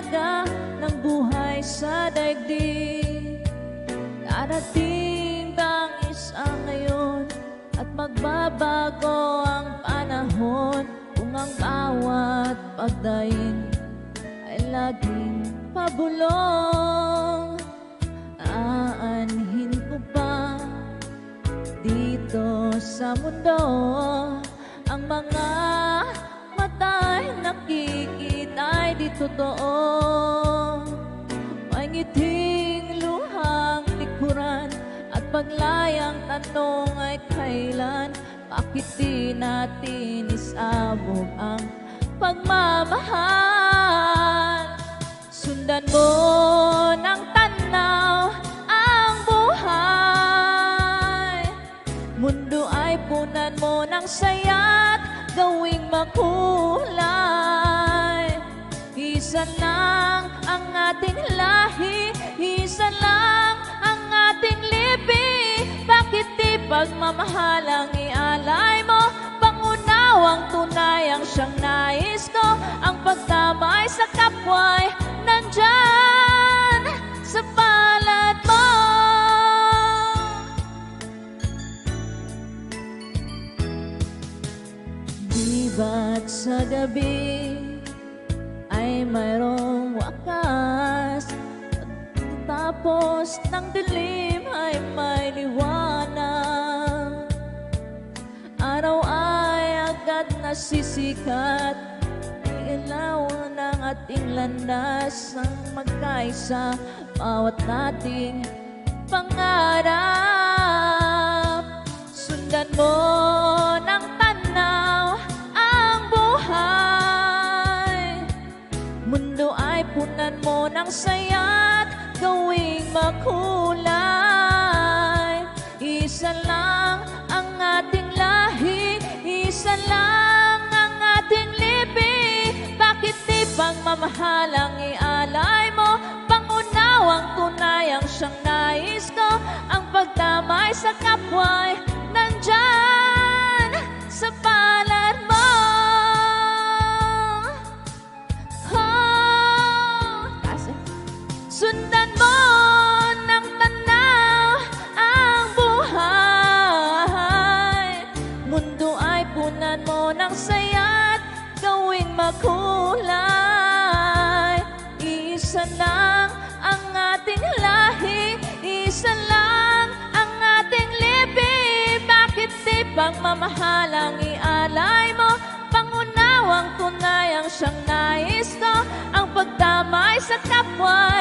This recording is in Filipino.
halaga ng buhay sa daigdig. Darating bang isa ngayon at magbabago ang panahon, kung ang bawat pagdaing ay laging pabulong. Aanhin ko pa dito sa mundo ang mga mata'y nakikita'y di totoo. May ngiting luhang likuran at paglayang tanong ay kailan, bakit di natin isabog ang pagmamahal? Sundan mo ng tanaw ang buhay, mundo ay punan mo ng saya't gawing makulay. Isa lang ang ating lahi, isa lang ang ating lipi, bakit di pagmamahalang ialay mo? Pangunawang tunay ang siyang nais ko, ang pagdamay sa kapwa'y nandyan sa palad mo. Di ba't sa gabi ay mayroong wakas, tapos ng dilim ay may liwanag. Araw ay agad nasisikat, ilaw ng ating landas ang magkaisa, bawat nating pangarap. Sundan mo ng tanaw ang buhay, mundo ay punan mo ng saya't gawing makulay. Isa lang ang ating lahi, isa lang ang ating lipi, bakit di pagmamahalang ialay mo? Pangunawang tunay ang siyang nais ko, ang pagdamay sa kapwa'y nandyan sa palad mo. Sundan mo ng tanaw ang buhay, mundo ay punan mo ng saya't gawing makulay. Isa lang ang ating lahi, isa lang ang ating lipi, bakit di pagmamahalang ialay mo? Pangunawang tunay ang siyang nais ko, ang pagdamay sa kapwa